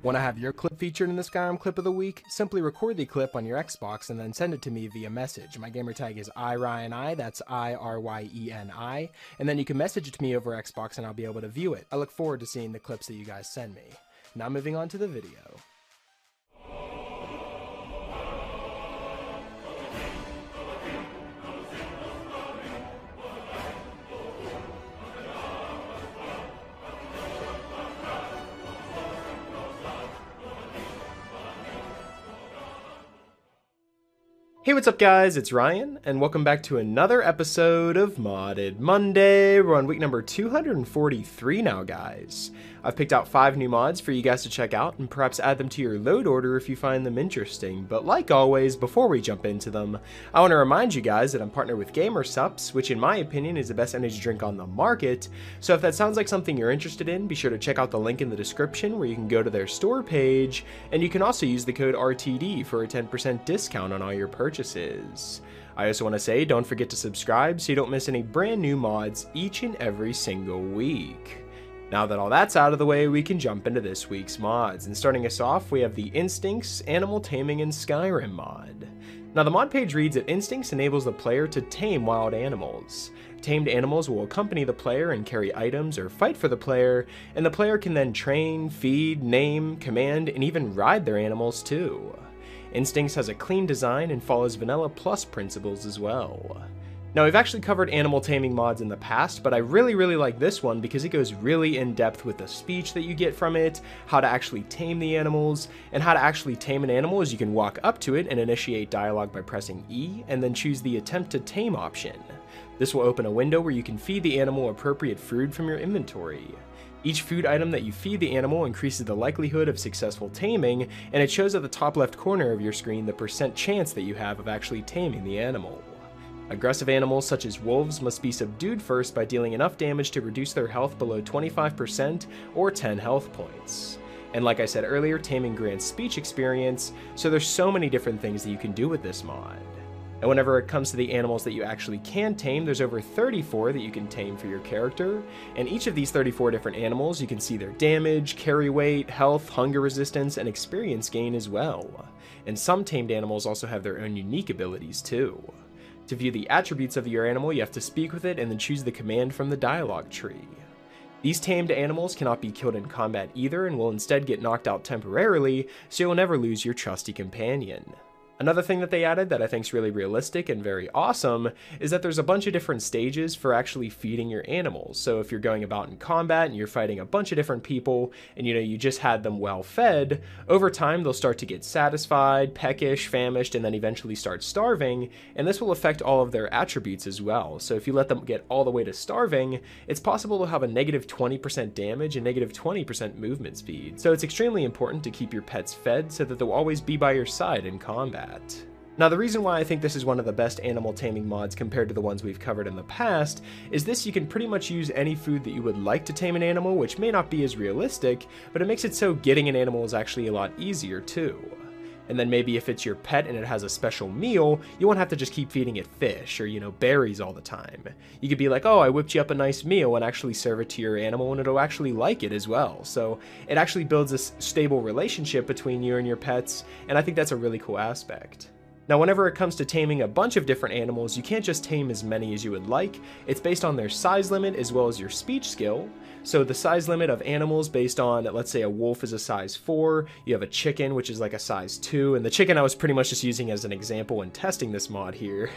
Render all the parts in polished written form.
Want to have your clip featured in the Skyrim Clip of the Week? Simply record the clip on your Xbox and then send it to me via message. My gamertag is iRyeni, that's IRYENI, and then you can message it to me over Xbox and I'll be able to view it. I look forward to seeing the clips that you guys send me. Now moving on to the video. Hey, what's up guys, it's Ryan, and welcome back to another episode of Modded Monday. We're on week number 243 now, guys. I've picked out 5 new mods for you guys to check out, and perhaps add them to your load order if you find them interesting. But like always, before we jump into them, I want to remind you guys that I'm partnered with Gamersups, which in my opinion is the best energy drink on the market. So if that sounds like something you're interested in, be sure to check out the link in the description where you can go to their store page, and you can also use the code RTD for a 10% discount on all your purchases. I also want to say, don't forget to subscribe so you don't miss any brand new mods each and every single week. Now that all that's out of the way, we can jump into this week's mods, and starting us off, we have the Instincts Animal Taming in Skyrim mod. Now the mod page reads that Instincts enables the player to tame wild animals. Tamed animals will accompany the player and carry items or fight for the player, and the player can then train, feed, name, command, and even ride their animals too. Instincts has a clean design and follows Vanilla Plus principles as well. Now we've actually covered animal taming mods in the past, but I really like this one because it goes really in depth with the speech that you get from it, how to actually tame the animals, and how to actually tame an animal is you can walk up to it and initiate dialogue by pressing E, and then choose the attempt to tame option. This will open a window where you can feed the animal appropriate food from your inventory. Each food item that you feed the animal increases the likelihood of successful taming, and it shows at the top left corner of your screen the % chance that you have of actually taming the animal. Aggressive animals such as wolves must be subdued first by dealing enough damage to reduce their health below 25% or 10 health points. And like I said earlier, taming grants speech experience, so there's so many different things that you can do with this mod. And whenever it comes to the animals that you actually can tame, there's over 34 that you can tame for your character, and each of these 34 different animals, you can see their damage, carry weight, health, hunger resistance, and experience gain as well. And some tamed animals also have their own unique abilities too. To view the attributes of your animal, you have to speak with it and then choose the command from the dialogue tree. These tamed animals cannot be killed in combat either and will instead get knocked out temporarily, so you'll never lose your trusty companion. Another thing that they added that I think is really realistic and very awesome is that there's a bunch of different stages for actually feeding your animals. So if you're going about in combat and you're fighting a bunch of different people and you just had them well fed, over time they'll start to get satisfied, peckish, famished, and then eventually start starving, and this will affect all of their attributes as well. So if you let them get all the way to starving, it's possible to have a negative 20% damage and negative 20% movement speed. So it's extremely important to keep your pets fed so that they'll always be by your side in combat. Now the reason why I think this is one of the best animal taming mods compared to the ones we've covered in the past is this: you can pretty much use any food that you would like to tame an animal, which may not be as realistic, but it makes it so getting an animal is actually a lot easier too. And then maybe if it's your pet and it has a special meal, you won't have to just keep feeding it fish or, berries all the time. You could be like, oh, I whipped you up a nice meal, and actually serve it to your animal and it'll actually like it as well. So it actually builds a stable relationship between you and your pets, and I think that's a really cool aspect. Now whenever it comes to taming a bunch of different animals, you can't just tame as many as you would like. It's based on their size limit as well as your speech skill. So the size limit of animals based on, let's say a wolf is a size 4, you have a chicken which is like a size 2, and the chicken I was pretty much just using as an example when testing this mod here.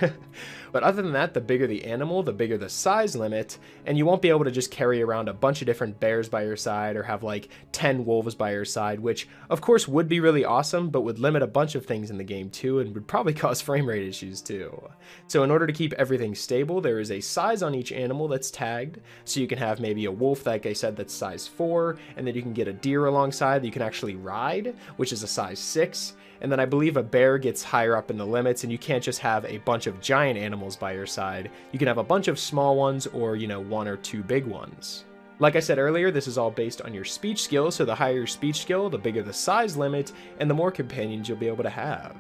But other than that, the bigger the animal, the bigger the size limit, and you won't be able to just carry around a bunch of different bears by your side or have like 10 wolves by your side, which of course would be really awesome, but would limit a bunch of things in the game too, and would probably cause frame rate issues too. So in order to keep everything stable, there is a size on each animal that's tagged, so you can have maybe a wolf, like I said, that's size 4, and then you can get a deer alongside that you can actually ride, which is a size 6, and then I believe a bear gets higher up in the limits, and you can't just have a bunch of giant animals by your side. You can have a bunch of small ones or, 1 or 2 big ones. Like I said earlier, this is all based on your speech skill, so the higher your speech skill, the bigger the size limit, and the more companions you'll be able to have.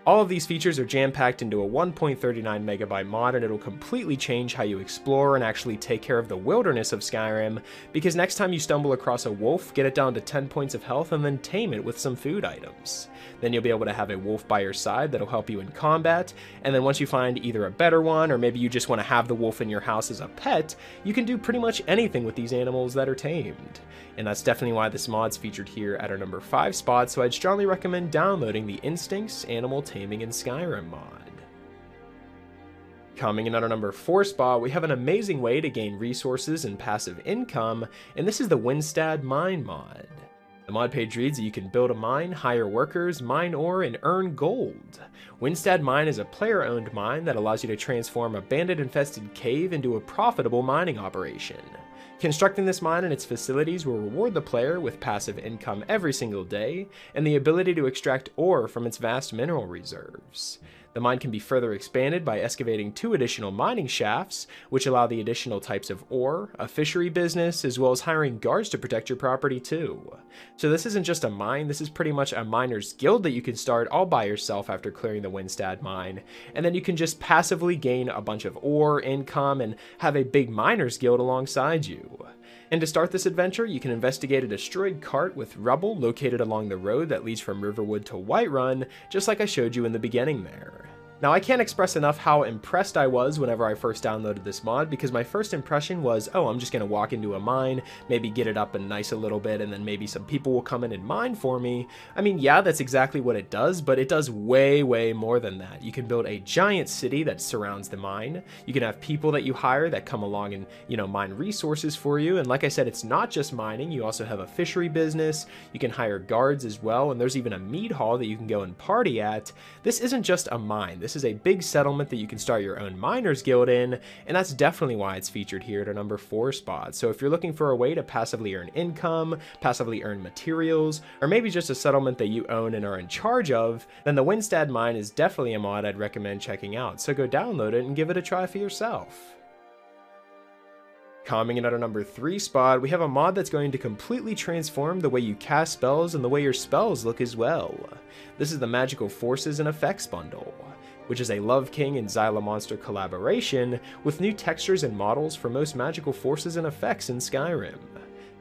All of these features are jam-packed into a 1.39 megabyte mod, and it'll completely change how you explore and actually take care of the wilderness of Skyrim, because next time you stumble across a wolf, get it down to 10 points of health and then tame it with some food items. Then you'll be able to have a wolf by your side that'll help you in combat, and then once you find either a better one, or maybe you just want to have the wolf in your house as a pet, you can do pretty much anything with these animals that are tamed. And that's definitely why this mod's featured here at our number 5 spot, so I'd strongly recommend downloading the Instincts Animal Taming in Skyrim mod. Coming in at our number 4 spot, we have an amazing way to gain resources and passive income, and this is the Windstad Mine mod. The mod page reads that you can build a mine, hire workers, mine ore, and earn gold. Windstad Mine is a player-owned mine that allows you to transform a bandit-infested cave into a profitable mining operation. Constructing this mine and its facilities will reward the player with passive income every single day, and the ability to extract ore from its vast mineral reserves. The mine can be further expanded by excavating 2 additional mining shafts, which allow the additional types of ore, a fishery business, as well as hiring guards to protect your property too. So this isn't just a mine, this is pretty much a miner's guild that you can start all by yourself after clearing the Windstad Mine, and then you can just passively gain a bunch of ore, income, and have a big miner's guild alongside you. And to start this adventure, you can investigate a destroyed cart with rubble located along the road that leads from Riverwood to Whiterun, just like I showed you in the beginning there. Now, I can't express enough how impressed I was whenever I first downloaded this mod, because my first impression was, oh, I'm just going to walk into a mine, maybe get it up and nice a little bit, and then maybe some people will come in and mine for me. I mean, yeah, that's exactly what it does, but it does way, way more than that. You can build a giant city that surrounds the mine. You can have people that you hire that come along and, mine resources for you. And like I said, it's not just mining. You also have a fishery business. You can hire guards as well, and there's even a mead hall that you can go and party at. This isn't just a mine. This is a big settlement that you can start your own miners guild in, and that's definitely why it's featured here at our number 4 spot. So if you're looking for a way to passively earn income, passively earn materials, or maybe just a settlement that you own and are in charge of, then the Windstad Mine is definitely a mod I'd recommend checking out. So go download it and give it a try for yourself. Coming in at our number 3 spot, we have a mod that's going to completely transform the way you cast spells and the way your spells look as well. This is the Magical Forces and Effects bundle, which is a Love King and Xyla Monster collaboration with new textures and models for most magical forces and effects in Skyrim.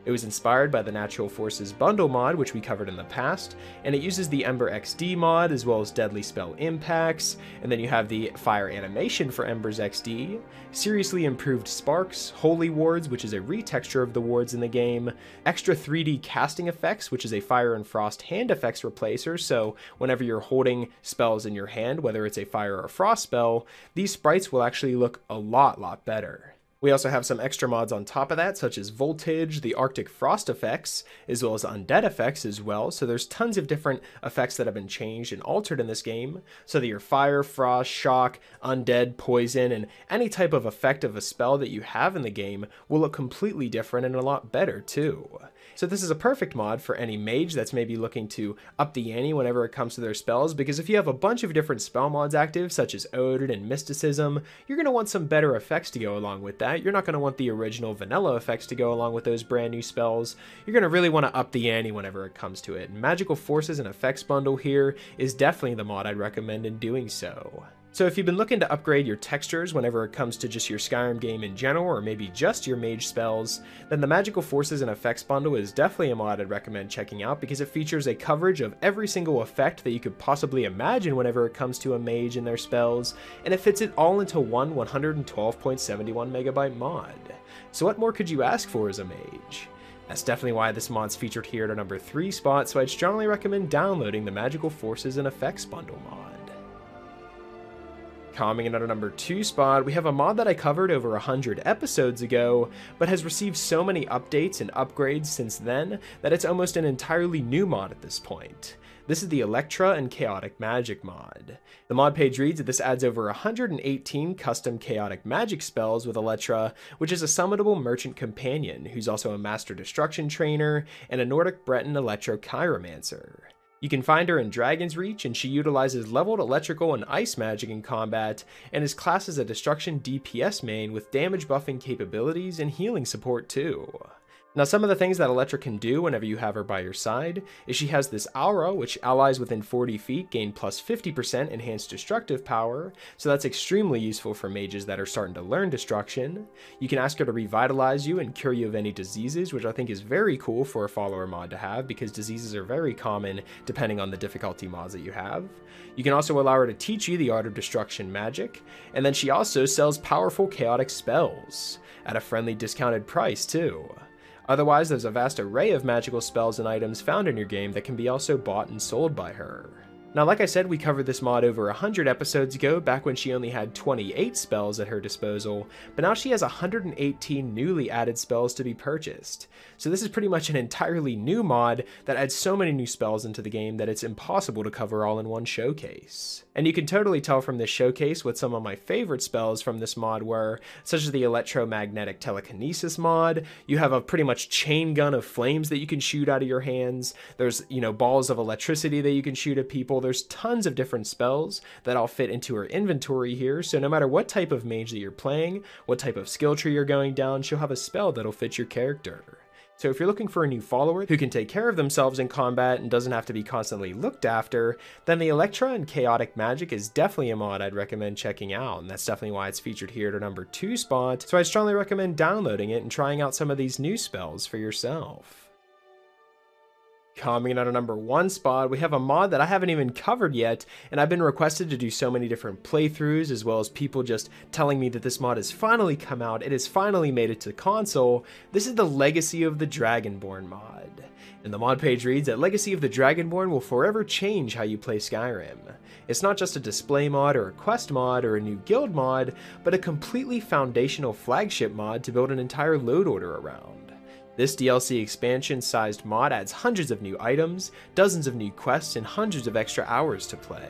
It was inspired by the Natural Forces bundle mod, which we covered in the past, and it uses the Ember XD mod as well as Deadly Spell Impacts, and then you have the Fire Animation for Ember's XD, seriously improved Sparks, Holy Wards, which is a retexture of the wards in the game, extra 3D casting effects, which is a Fire and Frost hand effects replacer, so whenever you're holding spells in your hand, whether it's a Fire or Frost spell, these sprites will actually look a lot better. We also have some extra mods on top of that, such as Voltage, the Arctic Frost effects, as well as Undead effects as well, so there's tons of different effects that have been changed and altered in this game, so that your Fire, Frost, Shock, Undead, Poison, and any type of effect of a spell that you have in the game will look completely different and a lot better too. So this is a perfect mod for any mage that's maybe looking to up the ante whenever it comes to their spells, because if you have a bunch of different spell mods active, such as Odin and Mysticism, you're going to want some better effects to go along with that. You're not going to want the original vanilla effects to go along with those brand new spells. You're going to really want to up the ante whenever it comes to it. And Magical Forces and Effects bundle here is definitely the mod I'd recommend in doing so. So if you've been looking to upgrade your textures whenever it comes to just your Skyrim game in general, or maybe just your mage spells, then the Magical Forces and Effects bundle is definitely a mod I'd recommend checking out, because it features a coverage of every single effect that you could possibly imagine whenever it comes to a mage and their spells, and it fits it all into one 112.71 megabyte mod. So what more could you ask for as a mage? That's definitely why this mod's featured here at our number 3 spot, so I'd strongly recommend downloading the Magical Forces and Effects bundle mod. Coming in at our number 2 spot, we have a mod that I covered over 100 episodes ago, but has received so many updates and upgrades since then that it's almost an entirely new mod at this point. This is the Electra and Chaotic Magic mod. The mod page reads that this adds over 118 custom chaotic magic spells with Electra, which is a summonable merchant companion who's also a master destruction trainer and a Nordic Breton Electro Chiromancer. You can find her in Dragon's Reach, and she utilizes leveled electrical and ice magic in combat, and is classed as a destruction DPS main with damage buffing capabilities and healing support too. Now, some of the things that Electra can do whenever you have her by your side is she has this aura, which allies within 40 feet gain plus 50% enhanced destructive power, so that's extremely useful for mages that are starting to learn destruction. You can ask her to revitalize you and cure you of any diseases, which I think is very cool for a follower mod to have, because diseases are very common depending on the difficulty mods that you have. You can also allow her to teach you the art of destruction magic, and then she also sells powerful chaotic spells, at a friendly discounted price too. Otherwise, there's a vast array of magical spells and items found in your game that can be also bought and sold by her. Now, like I said, we covered this mod over 100 episodes ago, back when she only had 28 spells at her disposal, but now she has 118 newly added spells to be purchased. So this is pretty much an entirely new mod that adds so many new spells into the game that it's impossible to cover all in one showcase. And you can totally tell from this showcase what some of my favorite spells from this mod were, such as the electromagnetic telekinesis mod. You have a pretty much chain gun of flames that you can shoot out of your hands. There's, balls of electricity that you can shoot at people. There's tons of different spells that all fit into her inventory here, so no matter what type of mage that you're playing, what type of skill tree you're going down, she'll have a spell that'll fit your character. So if you're looking for a new follower who can take care of themselves in combat and doesn't have to be constantly looked after, then the Electra and Chaotic Magic is definitely a mod I'd recommend checking out, and that's definitely why it's featured here at our number 2 spot, so I strongly recommend downloading it and trying out some of these new spells for yourself. Coming in at our number 1 spot, we have a mod that I haven't even covered yet, and I've been requested to do so many different playthroughs, as well as people just telling me that this mod has finally come out, it has finally made it to console. This is the Legacy of the Dragonborn mod. And the mod page reads that Legacy of the Dragonborn will forever change how you play Skyrim. It's not just a display mod or a quest mod or a new guild mod, but a completely foundational flagship mod to build an entire load order around. This DLC expansion-sized mod adds hundreds of new items, dozens of new quests, and hundreds of extra hours to play.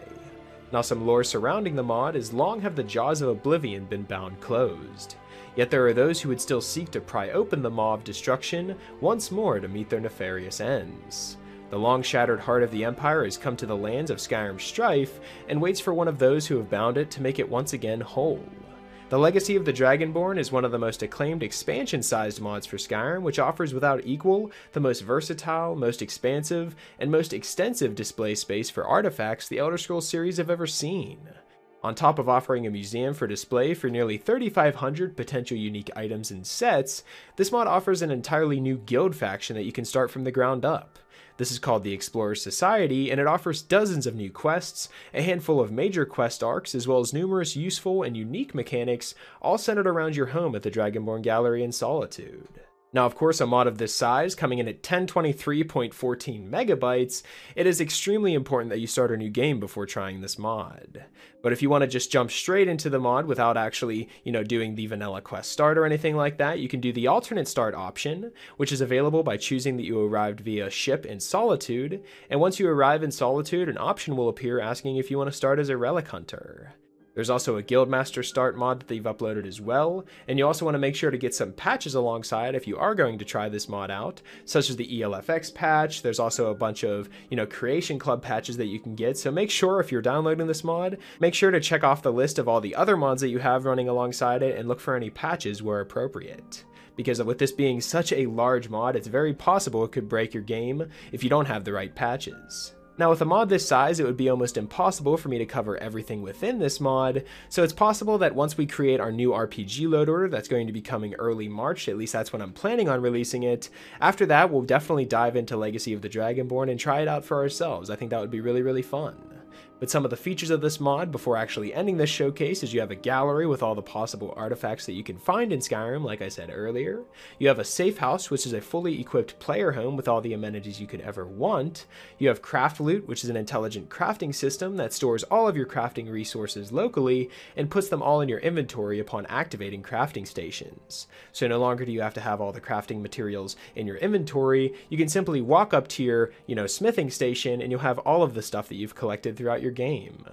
Now, some lore surrounding the mod is long have the jaws of oblivion been bound closed. Yet there are those who would still seek to pry open the maw of destruction once more to meet their nefarious ends. The long-shattered heart of the Empire has come to the lands of Skyrim strife and waits for one of those who have bound it to make it once again whole. The Legacy of the Dragonborn is one of the most acclaimed expansion-sized mods for Skyrim, which offers without equal the most versatile, most expansive, and most extensive display space for artifacts the Elder Scrolls series have ever seen. On top of offering a museum for display for nearly 3,500 potential unique items and sets, this mod offers an entirely new guild faction that you can start from the ground up. This is called the Explorers Society, and it offers dozens of new quests, a handful of major quest arcs, as well as numerous useful and unique mechanics, all centered around your home at the Dragonborn Gallery in Solitude. Now, of course, a mod of this size, coming in at 1023.14 megabytes, it is extremely important that you start a new game before trying this mod. But if you want to just jump straight into the mod without actually, doing the vanilla quest start or anything like that, you can do the alternate start option, which is available by choosing that you arrived via ship in Solitude, and once you arrive in Solitude, an option will appear asking if you want to start as a relic hunter. There's also a Guildmaster start mod that they've uploaded as well, and you also want to make sure to get some patches alongside if you are going to try this mod out, such as the ELFX patch. There's also a bunch of, Creation Club patches that you can get, so make sure if you're downloading this mod, make sure to check off the list of all the other mods that you have running alongside it and look for any patches where appropriate. Because with this being such a large mod, it's very possible it could break your game if you don't have the right patches. Now, with a mod this size, it would be almost impossible for me to cover everything within this mod, so it's possible that once we create our new RPG load order that's going to be coming early March, at least that's when I'm planning on releasing it, after that we'll definitely dive into Legacy of the Dragonborn and try it out for ourselves. I think that would be really, really fun. But some of the features of this mod before actually ending this showcase is you have a gallery with all the possible artifacts that you can find in Skyrim, like I said earlier. You have a safe house, which is a fully equipped player home with all the amenities you could ever want. You have craft loot, which is an intelligent crafting system that stores all of your crafting resources locally and puts them all in your inventory upon activating crafting stations. So no longer do you have to have all the crafting materials in your inventory, you can simply walk up to your, smithing station and you'll have all of the stuff that you've collected throughout your game.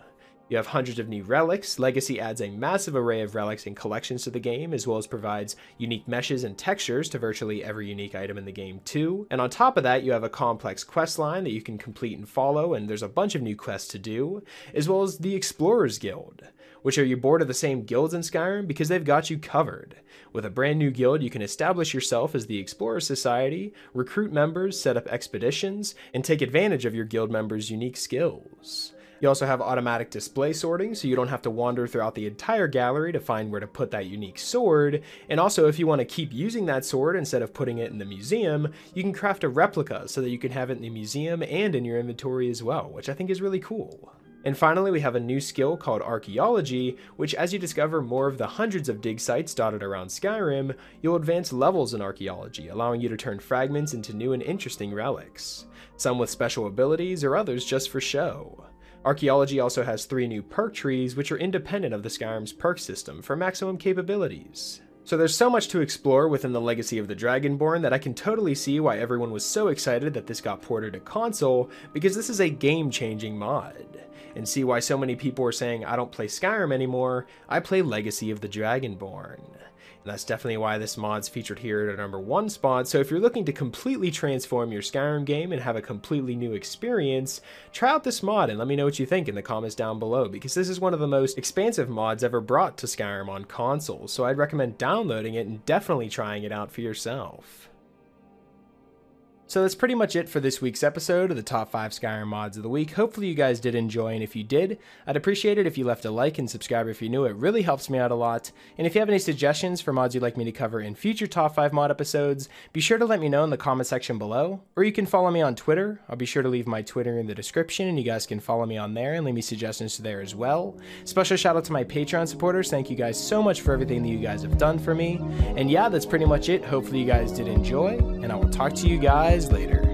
You have hundreds of new relics. Legacy adds a massive array of relics and collections to the game, as well as provides unique meshes and textures to virtually every unique item in the game too. And on top of that, you have a complex quest line that you can complete and follow, and there's a bunch of new quests to do, as well as the Explorers Guild. Which are you bored of the same guilds in Skyrim? Because they've got you covered. With a brand new guild, you can establish yourself as the Explorer Society, recruit members, set up expeditions, and take advantage of your guild members' unique skills. You also have automatic display sorting, so you don't have to wander throughout the entire gallery to find where to put that unique sword. And also, if you want to keep using that sword instead of putting it in the museum, you can craft a replica so that you can have it in the museum and in your inventory as well, which I think is really cool. And finally, we have a new skill called Archaeology, which as you discover more of the hundreds of dig sites dotted around Skyrim, you'll advance levels in Archaeology, allowing you to turn fragments into new and interesting relics. Some with special abilities, or others just for show. Archaeology also has 3 new perk trees, which are independent of the Skyrim's perk system for maximum capabilities. So there's so much to explore within the legacy of the Dragonborn that I can totally see why everyone was so excited that this got ported to console, because this is a game-changing mod. And see why so many people are saying, I don't play Skyrim anymore, I play Legacy of the Dragonborn. And that's definitely why this mod's featured here at our #1 spot. So if you're looking to completely transform your Skyrim game and have a completely new experience, try out this mod and let me know what you think in the comments down below, because this is one of the most expansive mods ever brought to Skyrim on consoles. So I'd recommend downloading it and definitely trying it out for yourself. So that's pretty much it for this week's episode of the top 5 Skyrim mods of the week. Hopefully you guys did enjoy, and if you did, I'd appreciate it if you left a like and subscribe if you're new. It really helps me out a lot. And if you have any suggestions for mods you'd like me to cover in future top 5 mod episodes, be sure to let me know in the comment section below, or you can follow me on Twitter. I'll be sure to leave my Twitter in the description, and you guys can follow me on there and leave me suggestions there as well. Special shout out to my Patreon supporters. Thank you guys so much for everything that you guys have done for me. And yeah, that's pretty much it. Hopefully you guys did enjoy, and I will talk to you guys later.